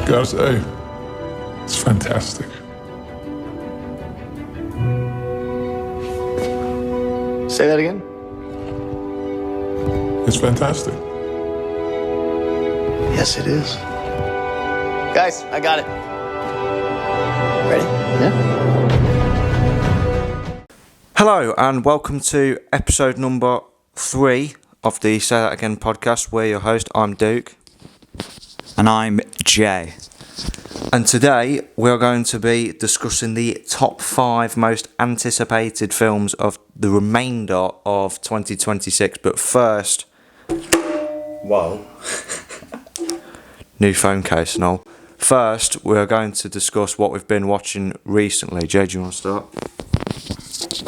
Gotta say, it's fantastic. Say that again? It's fantastic. Yes, it is. Guys, I got it. Ready? Yeah. Hello and welcome to episode number 3 of the Say That Again podcast. We're your host, I'm Duke. And I'm Jay. And today we're going to be discussing the top 5 most anticipated films of the remainder of 2026. But first... Whoa. New phone case and all. First, we're going to discuss what we've been watching recently. Jay, do you want to start?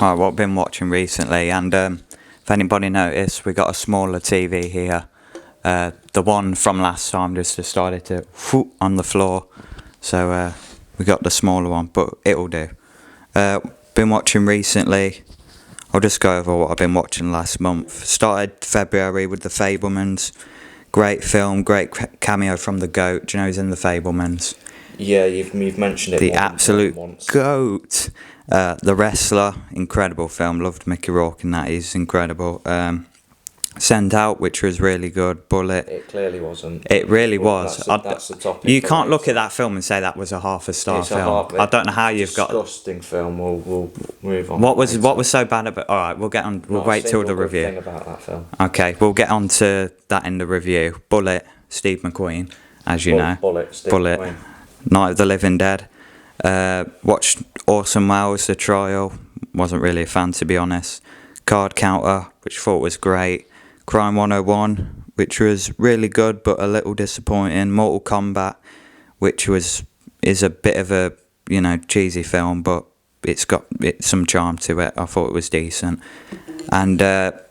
Alright, what I've been watching recently, and if anybody noticed, we got a smaller TV here. The one from last time just decided to whoop on the floor, so we got the smaller one, but it'll do. Been watching recently. I'll just go over what I've been watching last month. Started February with The Fabelmans. Great film, great cameo from the GOAT. Do you know he's in The Fabelmans? Yeah, you've mentioned it. The absolute GOAT. The Wrestler, incredible film. Loved Mickey Rourke in that. He's incredible. Send Out, which was really good. Bullet. It clearly wasn't. It really was. That's the topic. You can't look at that film and say that was a half a star film. I don't know how you've got. Disgusting film. We'll move on. What was so bad about? All right, we'll get on. We'll wait till the review. Thing about that film. Okay, we'll get on to that in the review. Bullet, Steve McQueen, as you know. Bullet. McQueen. Night of the Living Dead. Watched Orson Welles' The Trial. Wasn't really a fan, to be honest. Card Counter, which I thought was great. Crime 101, which was really good but a little disappointing. Mortal Kombat, which is a bit of a cheesy film, but it's got some charm to it. I thought it was decent. And the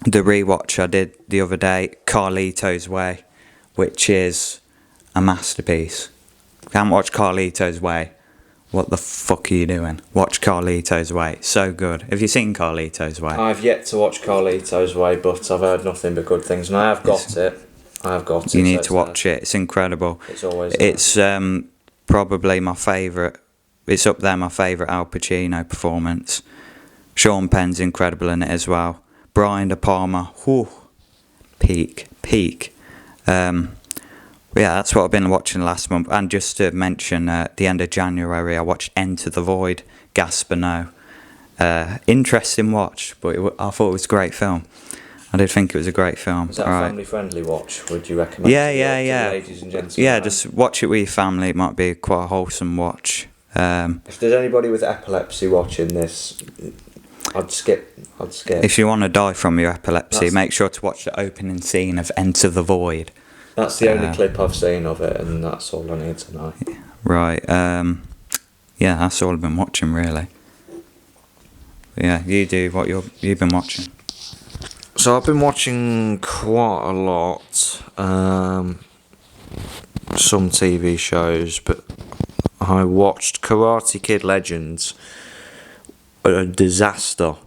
rewatch I did the other day, Carlito's Way, which is a masterpiece. If you haven't watched Carlito's Way, what the fuck are you doing? Watch Carlito's Way. So good. Have you seen Carlito's Way? I've yet to watch Carlito's Way, but I've heard nothing but good things, and I have got it. You need to watch it. It's incredible. It's always It's probably my favourite. It's up there, my favourite Al Pacino performance. Sean Penn's incredible in it as well. Brian De Palma. Whew. Peak. Yeah, that's what I've been watching last month. And just to mention, at the end of January, I watched Enter the Void, Gaspar Noé. Interesting watch, but I thought it was a great film. I did think it was a great film. Is that a family-friendly watch? Would you recommend? Yeah. Ladies and gentlemen. Yeah, just watch it with your family. It might be quite a wholesome watch. If there's anybody with epilepsy watching this, I'd skip. If you want to die from your epilepsy, make sure to watch the opening scene of Enter the Void. That's the only clip I've seen of it, and that's all I need to know. Right. Yeah, that's all I've been watching, really. But yeah, you do what you've been watching. So I've been watching quite a lot. Some TV shows, but I watched Karate Kid Legends. A disaster.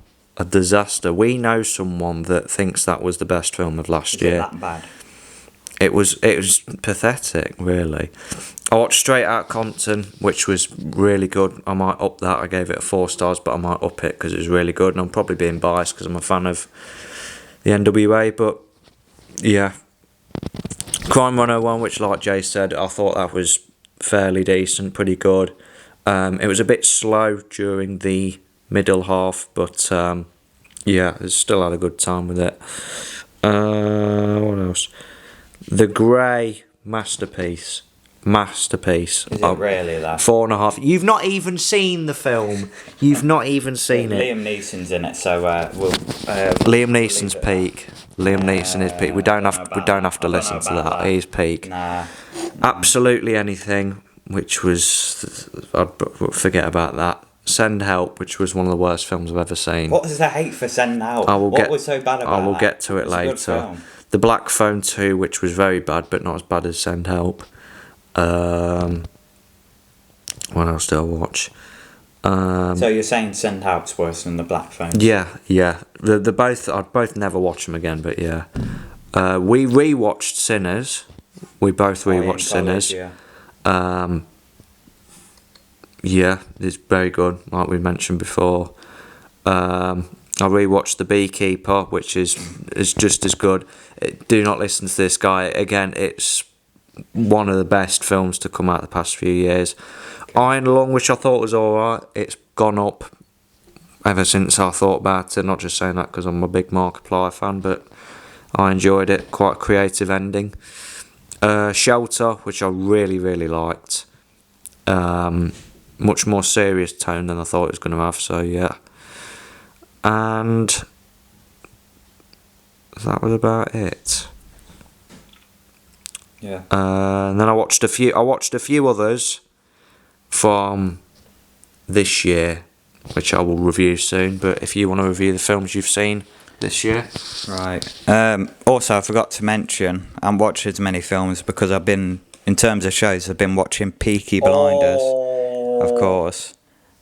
We know someone that thinks that was the best film of last year. Is it that bad? It was pathetic, really. I watched Straight Outta Compton, which was really good. I might up that. I gave it a 4 stars, but I might up it because it was really good. And I'm probably being biased because I'm a fan of the NWA. But yeah, Crime 101, which, like Jay said, I thought that was fairly decent, pretty good. It was a bit slow during the middle half, but yeah, I still had a good time with it. What else? The Grey, masterpiece. Is it really that? 4.5. You've not even seen the film. You've not even seen it. Liam Neeson's in it, so we'll. Liam Neeson's peak. Liam Neeson is peak. We don't have to listen to that. He's peak. Nah. Absolutely anything, which was, I'd forget about that. Send Help, which was one of the worst films I've ever seen. What was the hate for Send Help? What was so bad about that? I will get to it later. The Black Phone 2, which was very bad, but not as bad as Send Help. What else did I watch? So you're saying Send Help's worse than The Black Phone? Yeah. The both, I'd both never watch them again, but yeah. We rewatched Sinners. We both rewatched Sinners. Yeah. Yeah, it's very good, like we mentioned before. I rewatched The Beekeeper, which is just as good. Do not listen to this guy. Again, it's one of the best films to come out the past few years. Iron Lung, which I thought was alright, it's gone up ever since I thought about it. Not just saying that because I'm a big Markiplier fan, but I enjoyed it. Quite a creative ending. Shelter, which I really, really liked. Much more serious tone than I thought it was going to have, so yeah. And that was about it. Yeah. And then I watched a few others from this year, which I will review soon. But if you want to review the films you've seen this year, Right. Also, I forgot to mention, I haven't watched as many films because I've been, in terms of shows, I've been watching Peaky Blinders, of course.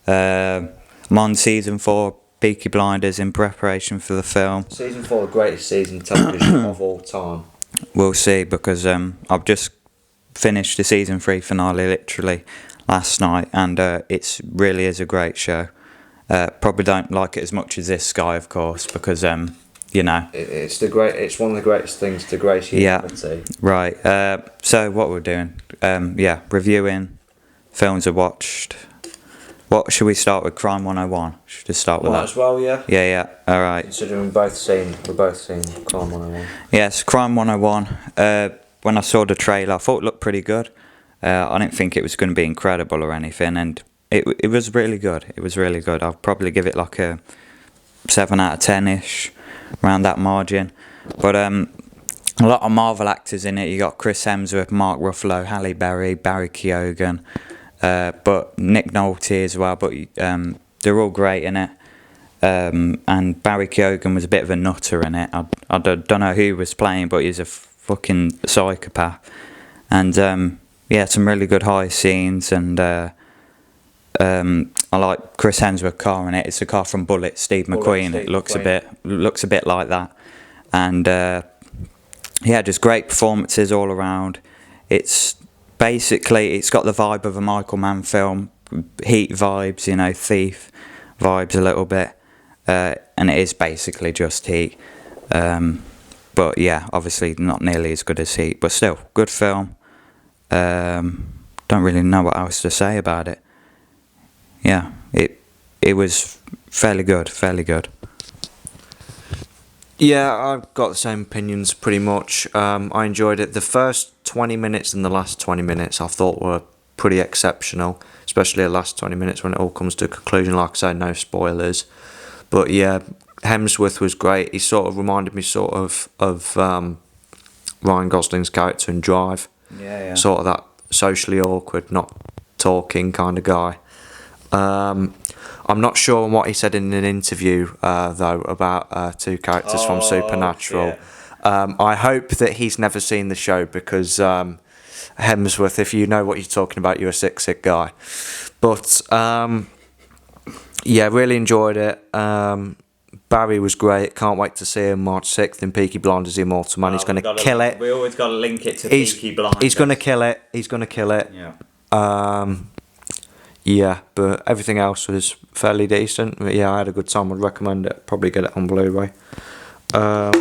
I'm on season 4 Peaky Blinders in preparation for the film. season 4, the greatest season of television of all time. We'll see, because I've just finished the season 3 finale literally last night, and it's really is a great show. Probably don't like it as much as this guy, of course, because you know. It's one of the greatest things to grace humanity. Yeah. Right. So what we're doing? Reviewing films I watched. What should we start with? Crime 101. Should we just start with that? As well, yeah. Yeah. All right. Considering we're both seen Crime 101. Yes, Crime 101. When I saw the trailer, I thought it looked pretty good. I didn't think it was going to be incredible or anything, and it was really good. It was really good. I'll probably give it like a 7 out of 10-ish, around that margin. But a lot of Marvel actors in it. You got Chris Hemsworth, Mark Ruffalo, Halle Berry, Barry Keoghan, but Nick Nolte as well. But they're all great in it. And Barry Keoghan was a bit of a nutter in it. I don't know who he was playing, but he's a fucking psychopath. And some really good high scenes. And I like Chris Hemsworth's car in it. It's a car from Bullet, Steve McQueen. It looks a bit like that. And just great performances all around. It's got the vibe of a Michael Mann film, Heat vibes, Thief vibes a little bit, and it is basically just Heat. But yeah, obviously not nearly as good as Heat, but still good film. Don't really know what else to say about it. Yeah, it was fairly good. Yeah, I've got the same opinions pretty much. I enjoyed it. The first 20 minutes and the last 20 minutes I thought were pretty exceptional, especially the last 20 minutes when it all comes to a conclusion. Like I say, no spoilers. But yeah, Hemsworth was great. He sort of reminded me of Ryan Gosling's character in Drive. Yeah. Sort of that socially awkward, not talking kind of guy. I'm not sure on what he said in an interview, though, about two characters from Supernatural. Yeah. I hope that he's never seen the show because Hemsworth, if you know what you're talking about, you're a sick guy. But, really enjoyed it. Barry was great. Can't wait to see him March 6th in Peaky Blinders, The Immortal Man. He's going to kill it. We always got to link it to Peaky Blinders. He's going to kill it. Yeah. But everything else was fairly decent. But yeah, I had a good time. I'd recommend it. Probably get it on Blu-ray. Well,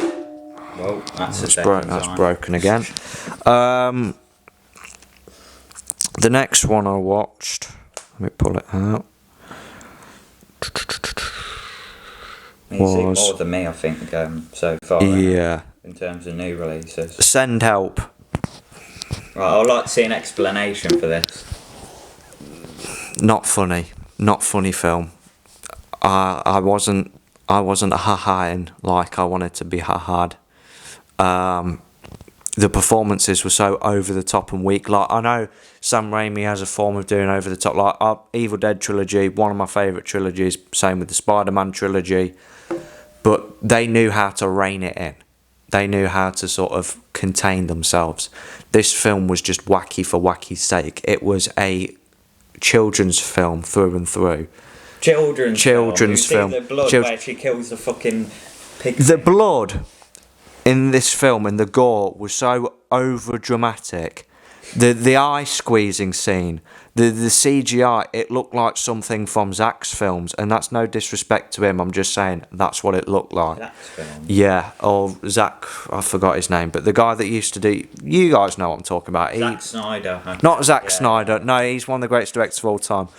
that's broken again. The next one I watched, let me pull it out. You've seen more than me, I think, so far. Yeah. In terms of new releases. Send Help. Right, I'd like to see an explanation for this. Not funny film. I wasn't ha-haing like I wanted to be ha-had. The performances were so over the top and weak. Like, I know Sam Raimi has a form of doing over the top. Like Evil Dead trilogy, one of my favourite trilogies. Same with the Spider-Man trilogy. But they knew how to rein it in. They knew how to sort of contain themselves. This film was just wacky for wacky's sake. It was a children's film through and through. Children's film. You see film. The blood where she kills the fucking pig. The blood in this film and the gore was so over dramatic The eye squeezing scene, the CGI, it looked like something from Zach's films, and that's no disrespect to him. I'm just saying that's what it looked like. Zach's film? Yeah, or Zach, I forgot his name, but the guy that used to do. You guys know what I'm talking about. Zack Snyder. Not Zack Snyder. No, he's one of the greatest directors of all time.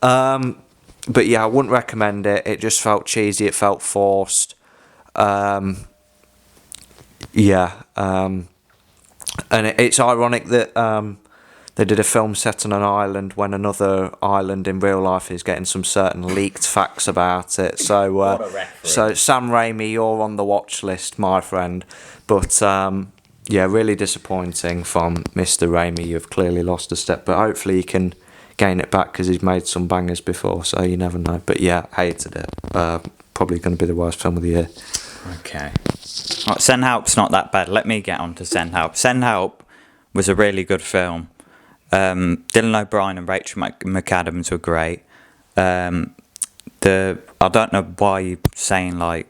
But yeah, I wouldn't recommend it. It just felt cheesy. It felt forced. And it's ironic that they did a film set on an island when another island in real life is getting some certain leaked facts about it. So, so Sam Raimi, you're on the watch list, my friend. But yeah, really disappointing from Mr. Raimi. You've clearly lost a step, but hopefully you can gain it back because he's made some bangers before. So you never know. But yeah, hated it. Probably going to be the worst film of the year. Okay. Right, Send Help's not that bad. Let me get on to Send Help. Send Help was a really good film. Dylan O'Brien and Rachel McAdams were great. I don't know why you're saying like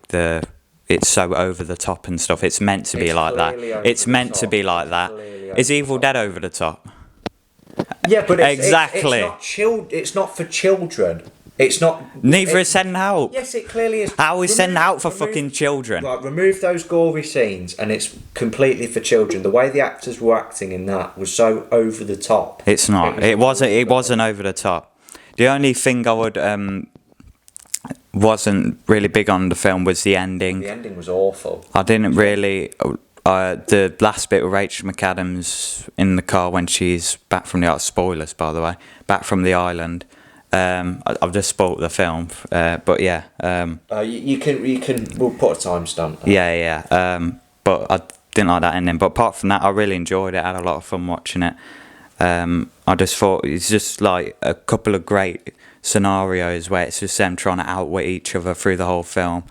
it's so over the top and stuff. It's meant to be like that. It's meant to be like that. Is Evil Dead over the top? Yeah, but exactly. It's not for children. It's not. Neither is Send Help. Yes, it clearly is. How is Send Help for fucking children? Right, remove those gory scenes, and it's completely for children. The way the actors were acting in that was so over the top. It's not. It wasn't over the top. The only thing I would wasn't really big on the film was the ending. The ending was awful. I didn't really. The last bit with Rachel McAdams in the car when she's back from the spoilers, by the way, back from the island. I've just spoiled the film, but yeah. You can. We'll put a timestamp. Yeah. But I didn't like that ending. But apart from that, I really enjoyed it. I had a lot of fun watching it. I just thought it's just like a couple of great scenarios where it's just them trying to outwit each other through the whole film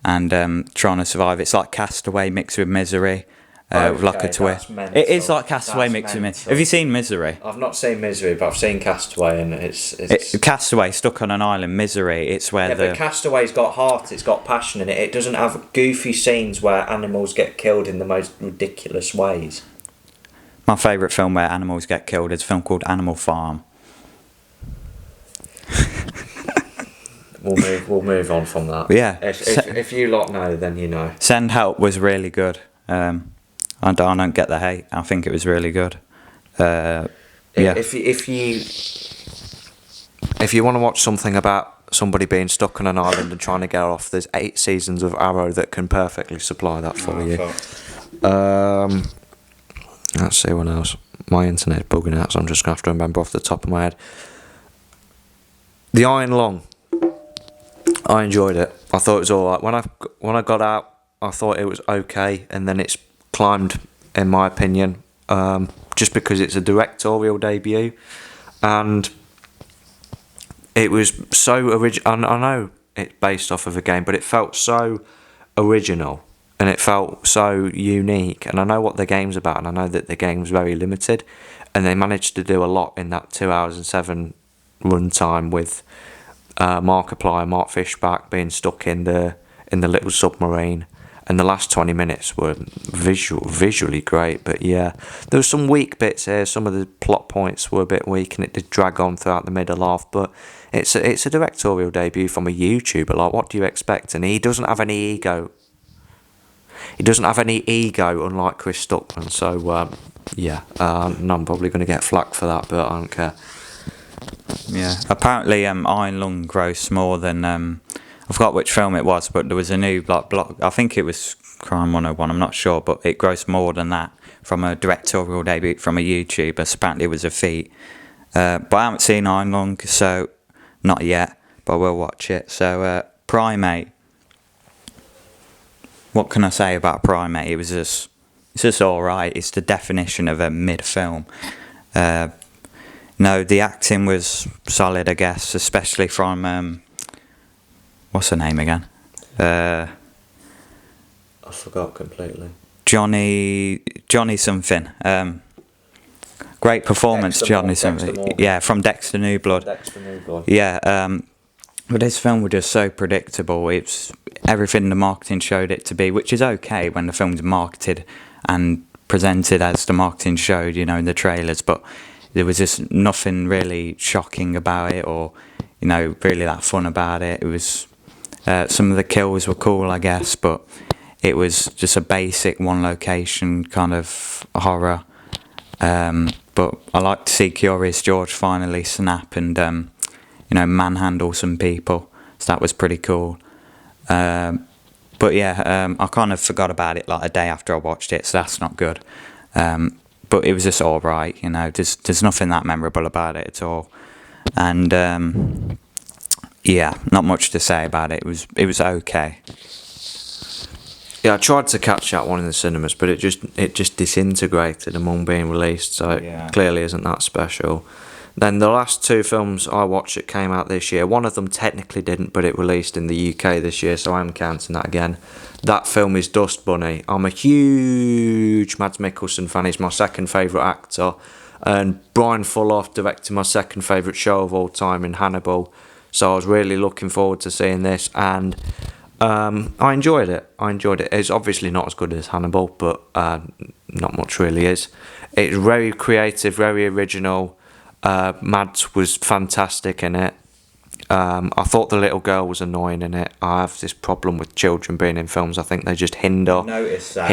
and trying to survive. It's like Castaway mixed with Misery. With like a twist. It is like Castaway mixed with Misery. Have you seen Misery? I've not seen Misery, but I've seen Castaway, and it's Castaway stuck on an island. Misery, it's where but Castaway's got heart. It's got passion in it. It doesn't have goofy scenes where animals get killed in the most ridiculous ways. My favourite film where animals get killed is a film called Animal Farm. We'll move on from that. Yeah. If you lot know, then you know. Send Help was really good. I don't get the hate. I think it was really good. Yeah. If you want to watch something about somebody being stuck on an island and trying to get off, there's 8 seasons of Arrow that can perfectly supply that for you. Let's see what else. My internet's bugging out, so I'm just going to have to remember off the top of my head. The Iron Lung. I enjoyed it. I thought it was alright. When I got out, I thought it was okay, and then it's climbed, in my opinion, just because it's a directorial debut, and it was so original. I know it's based off of a game, but it felt so original, and it felt so unique, and I know what the game's about, and I know that the game's very limited, and they managed to do a lot in that 2 hours and 7 run time with Markiplier, Mark Fishback being stuck in the little submarine. And the last 20 minutes were visually great, but yeah, there were some weak bits here. Some of the plot points were a bit weak, and it did drag on throughout the middle half. But it's a directorial debut from a YouTuber. Like, what do you expect? And he doesn't have any ego. He doesn't have any ego, unlike Chris Stuckman. So yeah, I'm probably going to get flack for that, but I don't care. Yeah. Apparently, Iron Lung grossed more than. I forgot which film it was, but there was a new block. I think it was Crime 101, I'm not sure, but it grossed more than that from a directorial debut from a YouTuber. So apparently it was a feat. But I haven't seen Iron Lung, so not yet, but we'll watch it. So Primate. What can I say about Primate? It's just alright. It's the definition of a mid-film. No, the acting was solid, I guess, especially from... what's her name again? I forgot completely. Johnny something. Great performance, Johnny something. Yeah, from Dexter New Blood. Yeah, but this film was just so predictable. It's everything the marketing showed it to be, which is okay when the film's marketed and presented as the marketing showed, you know, in the trailers, but there was just nothing really shocking about it, or, you know, really that fun about it. It was some of the kills were cool, I guess, but it was just a basic one location kind of horror. But I like to see Curious George finally snap and you know, manhandle some people, so that was pretty cool. But yeah, I kind of forgot about it like a day after I watched it, so that's not good. But it was just alright, you know, there's nothing that memorable about it at all. And yeah, not much to say about it. It was okay. Yeah, I tried to catch that one in the cinemas, but it just disintegrated among being released, so Yeah. it clearly isn't that special. Then the last two films I watched that came out this year, one of them technically didn't, but it released in the UK this year, so I'm counting that again. That film is Dust Bunny. I'm a huge Mads Mikkelsen fan. He's my second favourite actor. And Brian Fuller directed my second favourite show of all time in Hannibal. So I was really looking forward to seeing this, and I enjoyed it. It's obviously not as good as Hannibal, but not much really is. It's very creative, very original. Mads was fantastic in it. I thought the little girl was annoying in it. I have this problem with children being in films. I think they just hinder. Notice that.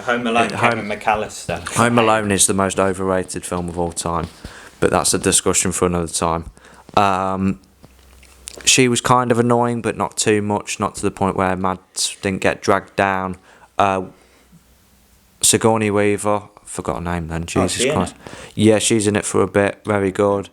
Home Alone, Kevin McAllister. Home Alone is the most overrated film of all time, but that's a discussion for another time. She was kind of annoying, but not too much, not to the point where Mads didn't get dragged down. Sigourney Weaver, forgot her name then, Jesus Christ. Yeah, she's in it for a bit, very good.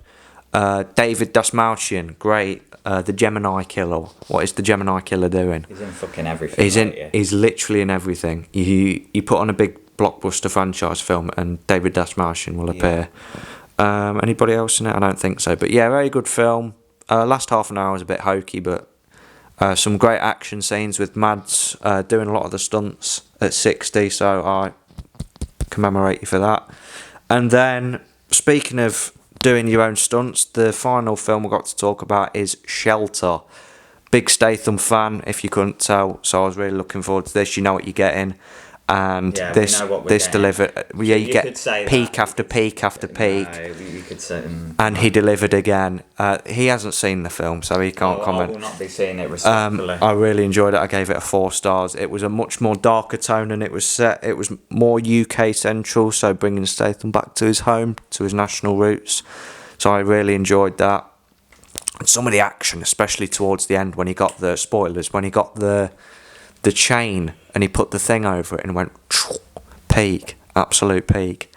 David Dastmalchian, great. The Gemini Killer. What is the Gemini Killer doing? He's in fucking everything. He's literally in everything. You put on a big blockbuster franchise film and David Dastmalchian will appear. Anybody else in it? I don't think so. But yeah, very good film. Last half an hour was a bit hokey, but some great action scenes with Mads doing a lot of the stunts at 60, so I commemorate you for that. And then, speaking of doing your own stunts, the final film we got to talk about is Shelter. Big Statham fan, if you couldn't tell, so I was really looking forward to this. You know what you're getting. And Yeah, this we know what we're this getting. delivered. Yeah, you could get say peak that. after peak after peak. No, you could say. And he delivered again. He hasn't seen the film, so he can't I comment. will not be seeing it respectfully. I really enjoyed it. I gave it a 4 stars. It was a much more darker tone, and it was set. It was more UK central, so bringing Statham back to his home, to his national roots. So I really enjoyed that. And some of the action, especially towards the end, when he got the spoilers, when he got the chain and he put the thing over it and went peak, absolute peak.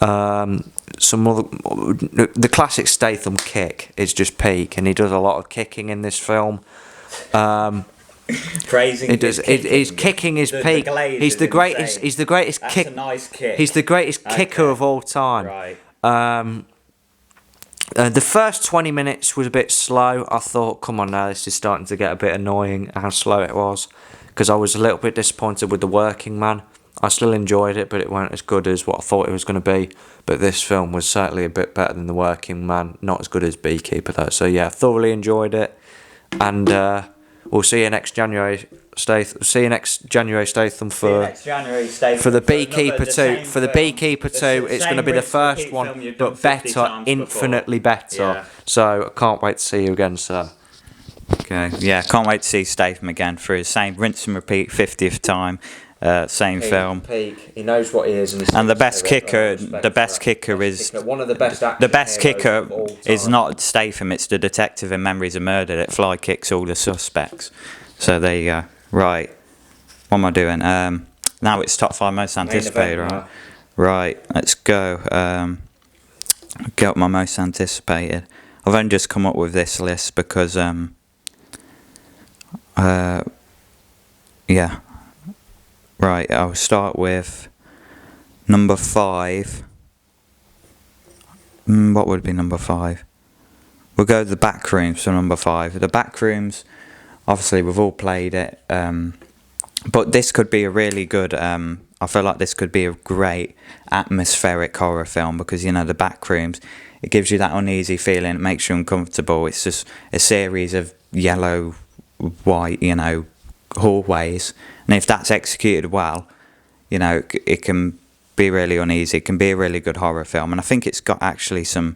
Some other, the classic Statham kick is just peak, and he does a lot of kicking in this film. Praising. He does. His kicking is peak. He's the greatest. Insane. He's the greatest That's kick. a nice kick. He's the greatest kicker of all time. Right. The first 20 minutes was a bit slow. I thought, come on now, this is starting to get a bit annoying how slow it was, because I was a little bit disappointed with The Working Man. I still enjoyed it, but it weren't as good as what I thought it was going to be. But this film was certainly a bit better than The Working Man. Not as good as Beekeeper though. So yeah, thoroughly enjoyed it. And we'll see you next January, Statham. See you next January, Statham, for the Beekeeper 2. For the Beekeeper 2, it's going to be the first one, but better, infinitely better. Yeah. So I can't wait to see you again, sir. Okay. Yeah, can't wait to see Statham again for his same rinse and repeat 50th time. Same film. Peak. He knows what he is, And the best kicker is one of the best. the best kicker is not Statham. It's the detective in Memories of Murder that fly kicks all the suspects. So there you go. Right. What am I doing? Now it's top 5 most anticipated. Right. Right. Let's go. Get up my most anticipated. I've only just come up with this list because yeah. Right, I'll start with number 5. What would be number 5? We'll go The Backrooms for number 5. The Backrooms, obviously we've all played it, but this could be a really good, I feel like this could be a great atmospheric horror film, because, you know, The Backrooms, it gives you that uneasy feeling, it makes you uncomfortable. It's just a series of yellow, white, you know, hallways, and if that's executed well, you know, it can be really uneasy. It can be a really good horror film, and I think it's got actually some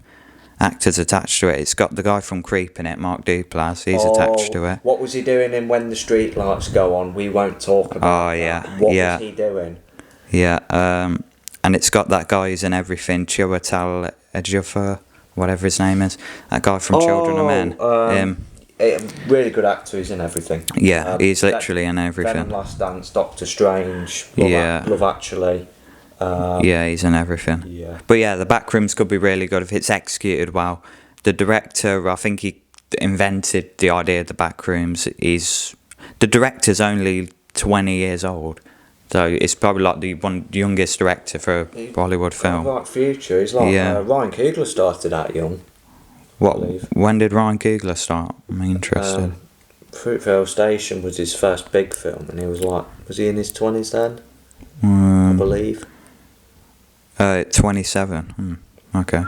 actors attached to it. It's got the guy from Creep in it, Mark Duplass. He's attached to it. What was he doing in When the Street Lights Go On? We won't talk about that. What was he doing? Yeah, and it's got that guy who's in everything, Chiwetel Ejiofor, whatever his name is. That guy from Children of Men. Really good actor, he's in everything. Yeah, he's literally in everything. Venom, Last Dance, Doctor Strange, Love Actually. Yeah, he's in everything. Yeah. But yeah, the Backrooms could be really good if it's executed well. The director, I think he invented the idea of the Backrooms. The director's only 20 years old. So it's probably like the youngest director for a Bollywood film. Like future, he's like Ryan Coogler started out young. When did Ryan Coogler start? I'm interested. Fruitvale Station was his first big film, and he was he in his 20s then? I believe. 27. Okay.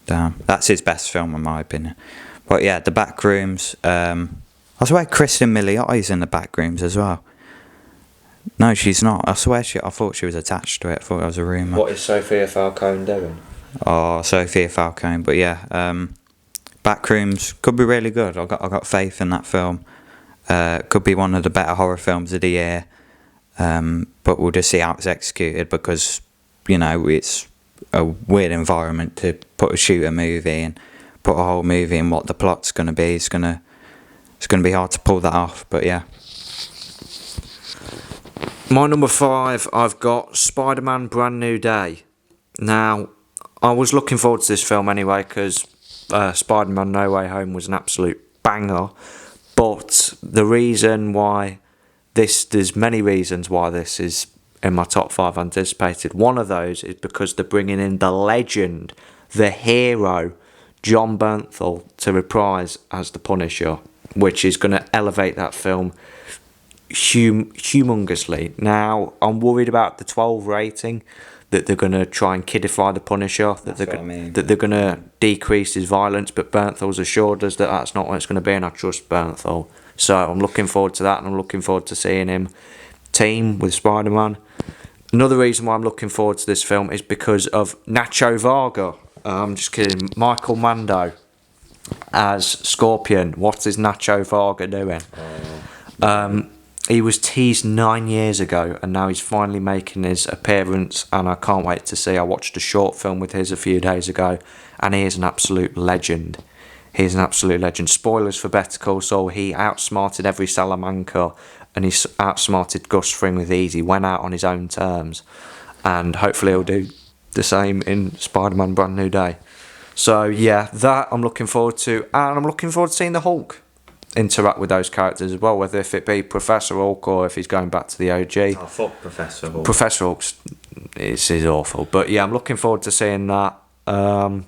Damn, that's his best film in my opinion. But yeah, the Backrooms. I swear Kristen Miliotti's in the Backrooms as well. No, she's not. I swear I thought she was attached to it. I thought it was a rumour. What is Sophia Falcone doing? Oh, Sophia Falcone. But yeah, Backrooms could be really good. I got faith in that film. Could be one of the better horror films of the year. But we'll just see how it's executed, because it's a weird environment to shoot a movie and put a whole movie in what the plot's going to be. It's gonna be hard to pull that off. But yeah. My number 5, I've got Spider-Man Brand New Day. Now, I was looking forward to this film anyway, because Spider-Man No Way Home was an absolute banger. But the reason why there's many reasons why this is in my top 5 anticipated. One of those is because they're bringing in the legend, the hero, John Bernthal, to reprise as the Punisher, which is going to elevate that film humongously. Now, I'm worried about the 12 rating, that they're going to try and kidify the Punisher, that they're going to decrease his violence, but Bernthal's assured us that that's not what it's going to be, and I trust Bernthal. So I'm looking forward to that, and I'm looking forward to seeing him team with Spider-Man. Another reason why I'm looking forward to this film is because of Nacho Varga. I'm just kidding. Michael Mando as Scorpion. What is Nacho Varga doing? He was teased 9 years ago, and now he's finally making his appearance, and I can't wait to see. I watched a short film with his a few days ago, and he is an absolute legend. He's an absolute legend. Spoilers for Better Call Saul. He outsmarted every Salamanca, and he outsmarted Gus Fring with ease. He went out on his own terms, and hopefully he'll do the same in Spider-Man Brand New Day. So yeah, that I'm looking forward to, and I'm looking forward to seeing the Hulk interact with those characters as well, whether if it be Professor Hulk or if he's going back to the OG. Oh, fuck Professor Hulk. Professor Hulk's is awful, but yeah, I'm looking forward to seeing that. I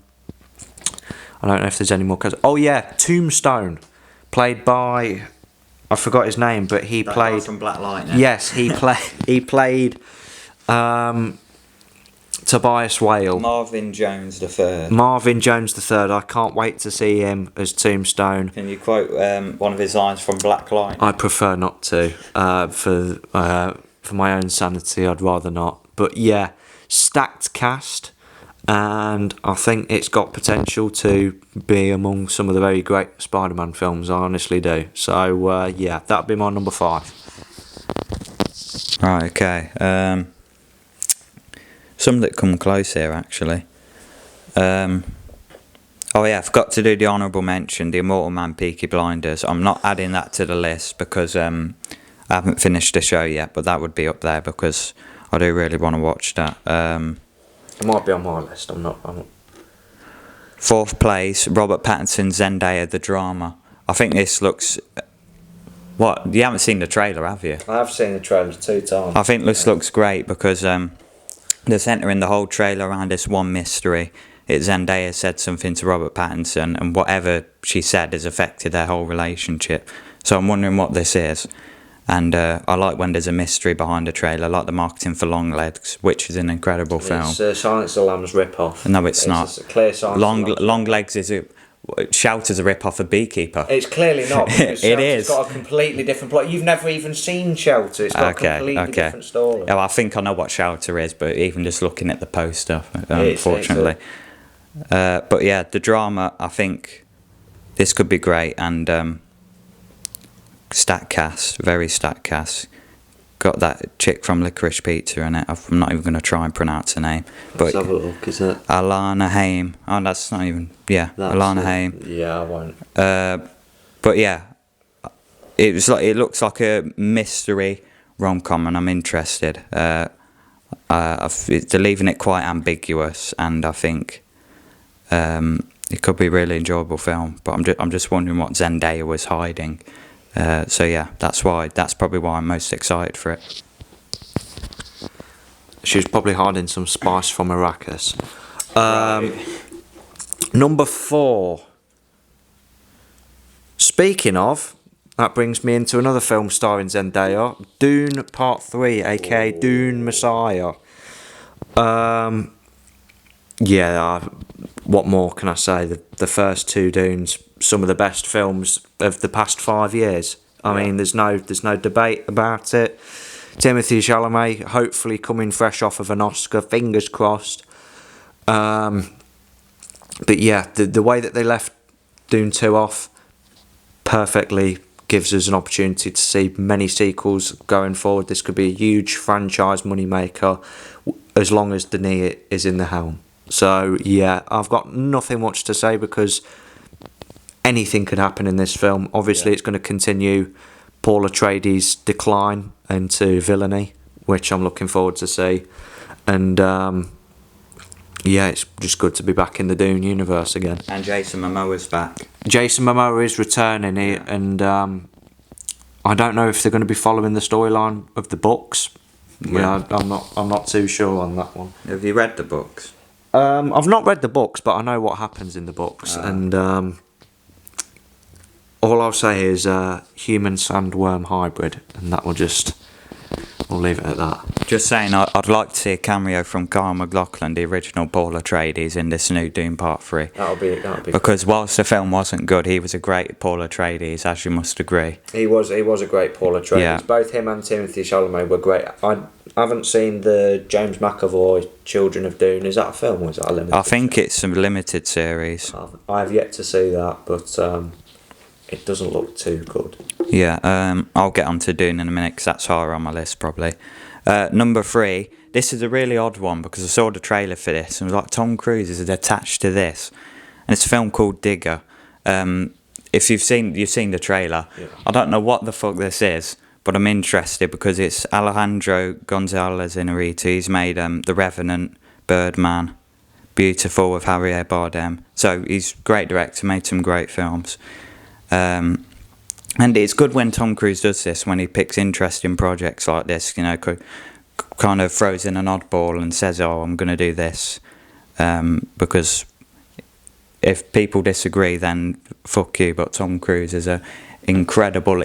don't know if there's any more. Oh yeah, Tombstone, played by, I forgot his name, but he that played guy from Black Lightning. Yes, he played Tobias Whale. Marvin Jones III. Marvin Jones III. I can't wait to see him as Tombstone. Can you quote one of his lines from Black Lightning? I prefer not to. For my own sanity, I'd rather not. But yeah, stacked cast, and I think it's got potential to be among some of the very great Spider-Man films. I honestly do. So yeah, that'd be my number 5. Right. Okay. Some that come close here, actually. Oh yeah, I forgot to do the honourable mention, The Immortal Man, Peaky Blinders. I'm not adding that to the list because I haven't finished the show yet, but that would be up there because I do really want to watch that. It might be on my list. I'm not. 4th place, Robert Pattinson, Zendaya, the drama. I think this looks... What? You haven't seen the trailer, have you? I have seen the trailer 2 times. I think this looks great because... they're centering the whole trailer around this one mystery. Zendaya said something to Robert Pattinson, and whatever she said has affected their whole relationship. So I'm wondering what this is. And I like when there's a mystery behind a trailer, like the marketing for Longlegs, which is an incredible film. It's Silence of the Lambs rip-off. No, it's not. A clear Silence Longlegs is Shelter's a rip off of Beekeeper. It's clearly not. Because It Shelter's is. got a completely different plot. You've never even seen Shelter. It's got a completely different story. Yeah, well, I think I know what Shelter is, but even just looking at the poster, unfortunately. But yeah, the drama, I think this could be great, and stacked cast, very stacked cast. Got that chick from Licorice Pizza in it. I'm not even going to try and pronounce her name. But Let's have a look, is it? Alana Haim. Oh, that's not even... Yeah, Alana Haim. Yeah, I won't. But yeah, it looks like a mystery rom-com, and I'm interested. They're leaving it quite ambiguous, and I think it could be a really enjoyable film. But I'm just wondering what Zendaya was hiding. So yeah, that's probably why I'm most excited for it. She was probably hiding some spice from Arrakis. Number 4. Speaking of, that brings me into another film starring Zendaya, Dune Part 3, aka Dune Messiah. What more can I say? The first 2 Dunes, some of the best films of the past 5 years. I mean, there's no debate about it. Timothée Chalamet, hopefully coming fresh off of an Oscar, fingers crossed. But yeah, the way that they left Dune 2 off perfectly gives us an opportunity to see many sequels going forward. This could be a huge franchise moneymaker as long as Denis is in the helm. So yeah, I've got nothing much to say because anything could happen in this film. Obviously, It's going to continue Paul Atreides' decline into villainy, which I'm looking forward to see. And it's just good to be back in the Dune universe again. And Jason Momoa's back. Jason Momoa is returning here, and I don't know if they're going to be following the storyline of the books. Yeah, I'm not too sure on that one. Have you read the books? I've not read the books, but I know what happens in the books, and all I'll say is human sandworm hybrid, and that will we'll leave it at that. Just saying, I'd like to see a cameo from Kyle MacLachlan, the original Paul Atreides, in this new Dune Part 3. That'll be because whilst the film wasn't good, he was a great Paul Atreides, as you must agree. He was a great Paul Atreides. Yeah. Both him and Timothée Chalamet were great. I haven't seen the James McAvoy Children of Dune. Is that a film or is that a limited? I think it's a limited series. I have yet to see that, but it doesn't look too good. Yeah, I'll get on to Dune in a minute because that's higher on my list probably. Number 3, this is a really odd one because I saw the trailer for this and it was like Tom Cruise is attached to this, and it's a film called Digger. If you've seen the trailer, I don't know what the fuck this is, but I'm interested because it's Alejandro González Iñárritu. He's made The Revenant, Birdman, Beautiful with Javier Bardem. So he's a great director, made some great films. And it's good when Tom Cruise does this, when he picks interesting projects like this, you know, kind of throws in an oddball and says, oh, I'm going to do this. Because if people disagree, then fuck you, but Tom Cruise is a incredible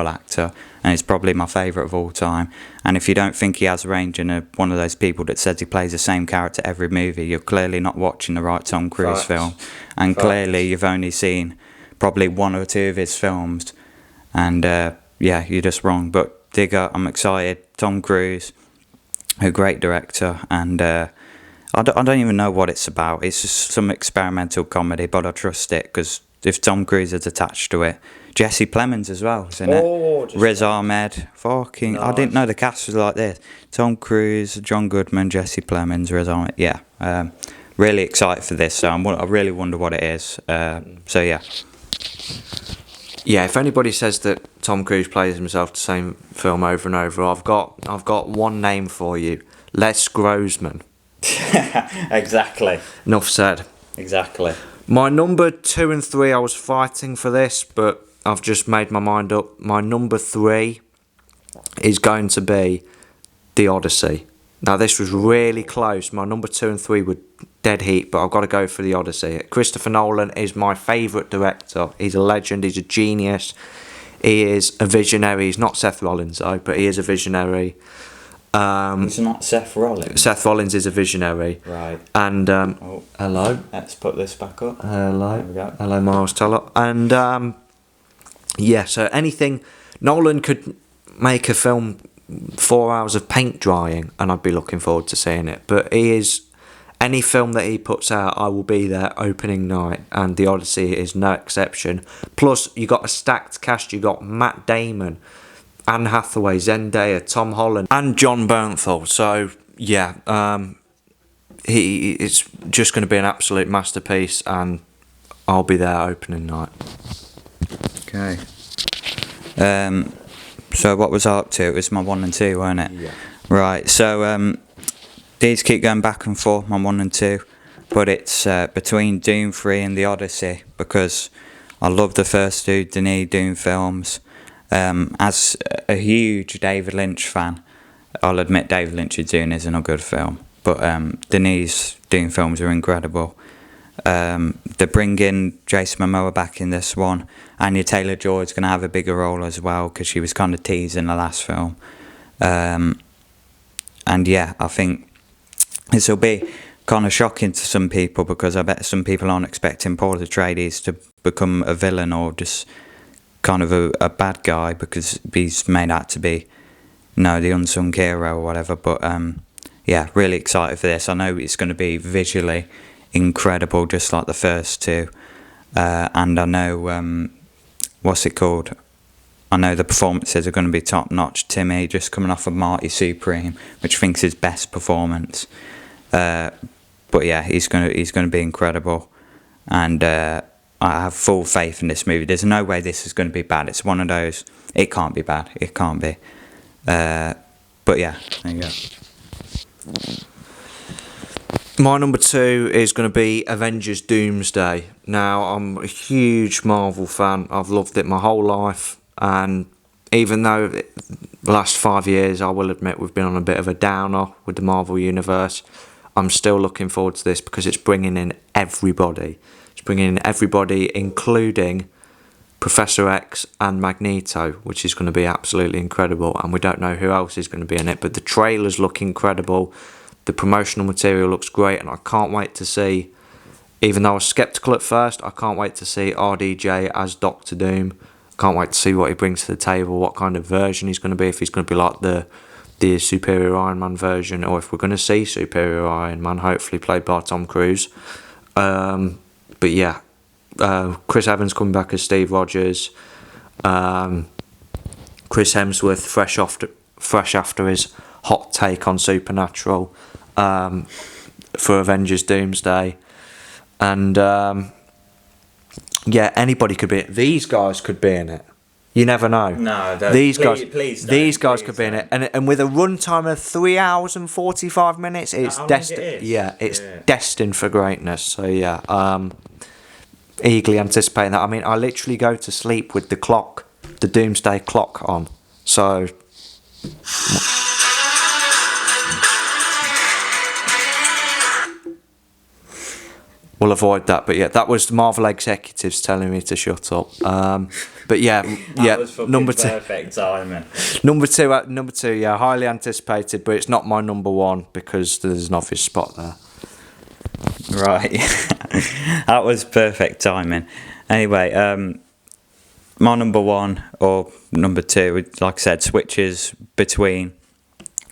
actor, and he's probably my favourite of all time. And if you don't think he has range and one of those people that says he plays the same character every movie, you're clearly not watching the right Tom Cruise film. And clearly you've only seen probably 1 or 2 of his films, and you're just wrong. But Digger, I'm excited. Tom Cruise, a great director, and I don't even know what it's about. It's just some experimental comedy, but I trust it because if Tom Cruise is attached to it, Jesse Plemons as well, isn't it? Riz Ahmed, fucking, nice. I didn't know the cast was like this. Tom Cruise, John Goodman, Jesse Plemons, Riz Ahmed. Yeah, really excited for this. So I really wonder what it is. So yeah. Yeah, if anybody says that Tom Cruise plays himself the same film over and over, I've got one name for you: Les Grossman. Exactly. Enough said. Exactly. My number 2 and 3, I was fighting for this, but I've just made my mind up. My number 3 is going to be The Odyssey. Now, this was really close. My number 2 and 3 were dead heat, but I've got to go for The Odyssey. Christopher Nolan is my favourite director. He's a legend. He's a genius. He is a visionary. He's not Seth Rollins, though, but he is a visionary. It's not Seth Rollins. Seth Rollins is a visionary. Right. And hello. Let's put this back up. Hello. There we go. Hello, Miles Teller. And yeah, so anything, Nolan could make a film 4 hours of paint drying, and I'd be looking forward to seeing it. But any film that he puts out, I will be there opening night, and The Odyssey is no exception. Plus, you got a stacked cast. You got Matt Damon, Anne Hathaway, Zendaya, Tom Holland, and John Bernthal. So yeah, it's just going to be an absolute masterpiece, and I'll be there opening night. Okay. So what was I up to? It was my 1 and 2, weren't it? Yeah. Right. So these keep going back and forth, my 1 and 2, but it's between Doom 3 and The Odyssey, because I love the first two Denis Doom films. As a huge David Lynch fan, I'll admit David Lynch's Dune isn't a good film, but Denis' Dune films are incredible. They bring in Jason Momoa back in this one. Anya Taylor-Joy's going to have a bigger role as well, because she was kind of teased in the last film. And yeah, I think this will be kind of shocking to some people, because I bet some people aren't expecting Paul Atreides to become a villain or just kind of a bad guy, because he's made out to be, the unsung hero or whatever. But yeah, really excited for this. I know it's going to be visually incredible, just like the first two, and I know what's it called? I know the performances are going to be top notch. Timmy just coming off of Marty Supreme, which I think is his best performance. But yeah, he's going to be incredible, and I have full faith in this movie. There's no way this is going to be bad. It's one of those. It can't be bad. It can't be. But yeah, there you go. My number 2 is going to be Avengers Doomsday. Now, I'm a huge Marvel fan. I've loved it my whole life. And even though the last 5 years, I will admit, we've been on a bit of a downer with the Marvel Universe, I'm still looking forward to this, because it's bringing in everybody. It's bringing in everybody, including Professor X and Magneto, which is going to be absolutely incredible. And we don't know who else is going to be in it, but the trailers look incredible. The promotional material looks great, and I can't wait to see, even though I was sceptical at first, I can't wait to see RDJ as Doctor Doom. Can't wait to see what he brings to the table, what kind of version he's going to be, if he's going to be like the Superior Iron Man version, or if we're going to see Superior Iron Man, hopefully played by Tom Cruise. But yeah, Chris Evans coming back as Steve Rogers. Chris Hemsworth fresh after his hot take on Supernatural for Avengers Doomsday. And yeah, anybody could be it. These guys could be in it. You never know. No, these please guys, don't, these guys please could be in don't. it, and with a runtime of 3 hours and 45 minutes, it's destined. Yeah, it's destined for greatness. So yeah, eagerly anticipating that. I mean, I literally go to sleep with the clock, the Doomsday clock on. So. We'll avoid that, but yeah, that was the Marvel executives telling me to shut up. But yeah, That was number 2. Perfect timing. Number two, yeah, highly anticipated, but it's not my number 1 because there's an obvious spot there. Right, that was perfect timing. Anyway, my number 1 or number 2, like I said, switches between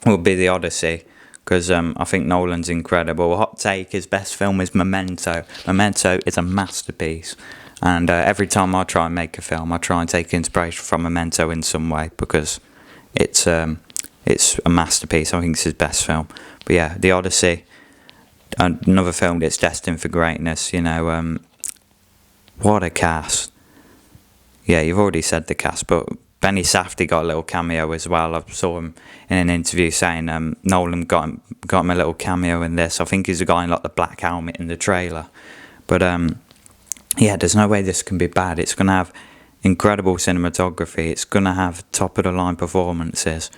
will be The Odyssey, because I think Nolan's incredible. Hot take, his best film is Memento. Memento is a masterpiece, and every time I try and make a film, I try and take inspiration from Memento in some way, because it's a masterpiece. I think it's his best film. But yeah, The Odyssey, another film that's destined for greatness. What a cast. Yeah, you've already said the cast, but Benny Safdie got a little cameo as well. I saw him in an interview saying Nolan got him a little cameo in this. I think he's a guy in like the black helmet in the trailer. But yeah, there's no way this can be bad. It's going to have incredible cinematography. It's going to have top of the line performances.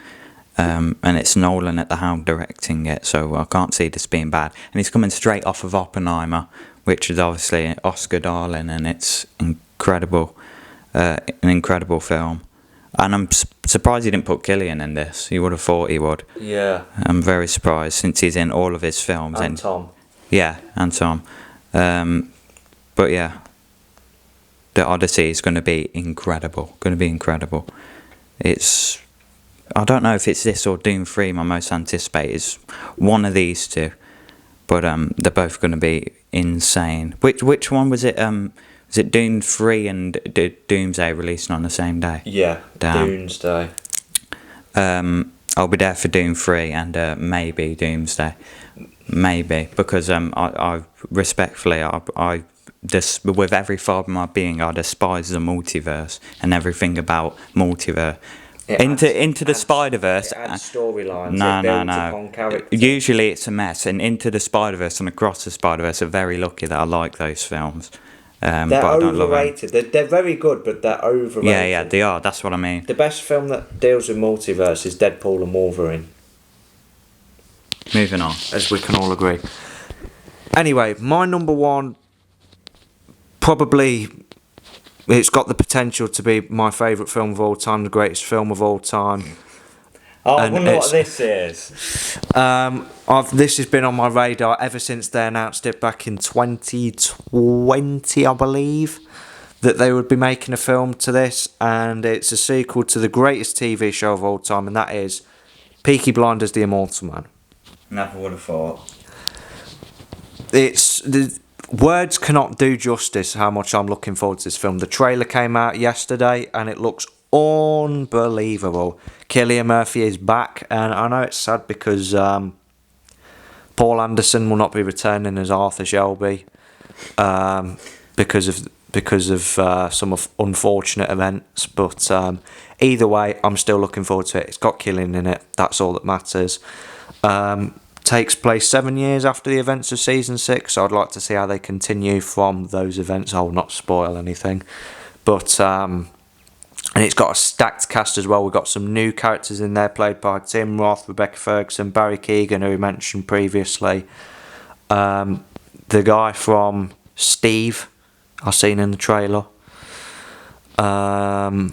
And it's Nolan at the helm directing it, so I can't see this being bad. And he's coming straight off of Oppenheimer, which is obviously an Oscar darling, and it's incredible, an incredible film. And I'm surprised he didn't put Killian in this. You would have thought he would. Yeah. I'm very surprised since he's in all of his films. And Tom. Yeah, and Tom. But yeah, the Odyssey is going to be incredible. It's... I don't know if it's this or Doom 3 my most anticipated. It's one of these two. But they're both going to be insane. Which one was it? Was it Doom 3 and Doomsday releasing on the same day? Yeah, Damn. Doomsday. I'll be there for Doom 3 and maybe Doomsday. Maybe. Because I respectfully, with every fibre of my being, I despise the multiverse and everything about multiverse. Into the Spider-Verse. It adds storylines. No. Usually it's a mess. And Into the Spider-Verse and Across the Spider-Verse are very lucky that I like those films. They're but I don't overrated. They're very good, but they're overrated. Yeah, they are. That's what I mean. The best film that deals with multiverse is Deadpool and Wolverine. Moving on. As we can all agree. Anyway, my number one, probably... It's got the potential to be my favourite film of all time, the greatest film of all time. Oh, I wonder what this is. This has been on my radar ever since they announced it back in 2020, I believe, that they would be making a film to this, and it's a sequel to the greatest TV show of all time, and that is Peaky Blinders: The Immortal Man. Never would have thought. Words cannot do justice how much I'm looking forward to this film. The trailer came out yesterday and it looks unbelievable. Cillian Murphy is back, and I know it's sad because Paul Anderson will not be returning as Arthur Shelby because of some unfortunate events. But either way, I'm still looking forward to it. It's got Cillian in it. That's all that matters. Takes place 7 years after the events of season 6, so I'd like to see how they continue from those events. I will not spoil anything, but and it's got a stacked cast as well. We've got some new characters in there played by Tim Roth, Rebecca Ferguson, Barry Keoghan, who we mentioned previously, the guy from Steve I've seen in the trailer. The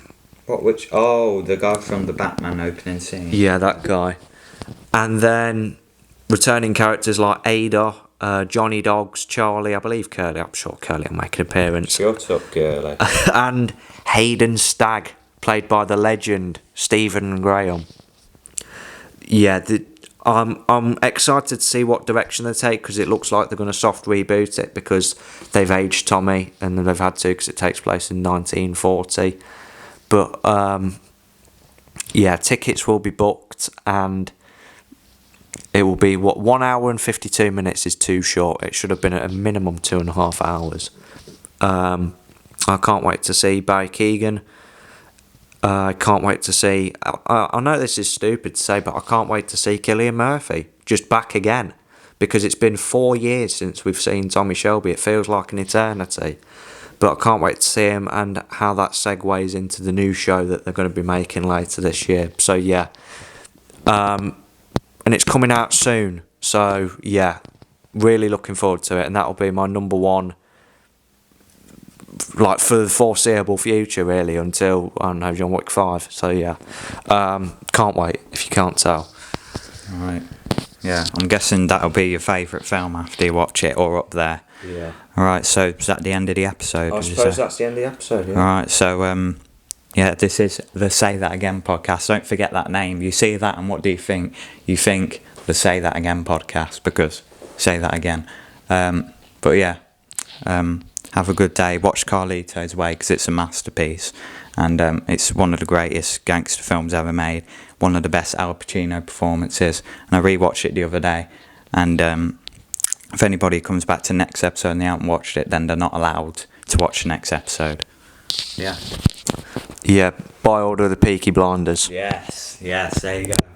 guy from the Batman opening scene. Yeah, that guy. And then returning characters like Ada, Johnny Dogs, Charlie, I believe Curly. I'm sure Curly will make an appearance. Shut up, Curly. And Hayden Stagg, played by the legend Stephen Graham. Yeah, I'm excited to see what direction they take, because it looks like they're going to soft reboot it because they've aged Tommy, and they've had to because it takes place in 1940. But yeah, tickets will be booked, and it will be 1 hour and 52 minutes is too short. It should have been at a minimum 2.5 hours. I can't wait to see Barry Keoghan. I can't wait to see... I know this is stupid to say, but I can't wait to see Cillian Murphy just back again, because it's been 4 years since we've seen Tommy Shelby. It feels like an eternity. But I can't wait to see him and how that segues into the new show that they're going to be making later this year. So yeah. And it's coming out soon, so yeah, really looking forward to it, and that'll be my number one, like, for the foreseeable future, really, until, I don't know, John Wick 5, so yeah, can't wait, if you can't tell. Alright, yeah, I'm guessing that'll be your favourite film after you watch it, or up there. Yeah. Alright, so is that the end of the episode? I suppose that's the end of the episode, yeah. Alright, so, yeah, this is the Say That Again podcast. Don't forget that name. You see that and what do you think? You think the Say That Again podcast, because say that again. But yeah, have a good day. Watch Carlito's Way, because it's a masterpiece. And it's one of the greatest gangster films ever made. One of the best Al Pacino performances. And I rewatched it the other day. And if anybody comes back to the next episode and they haven't watched it, then they're not allowed to watch the next episode. Yeah. Yeah, by order of the Peaky Blinders. Yes, there you go.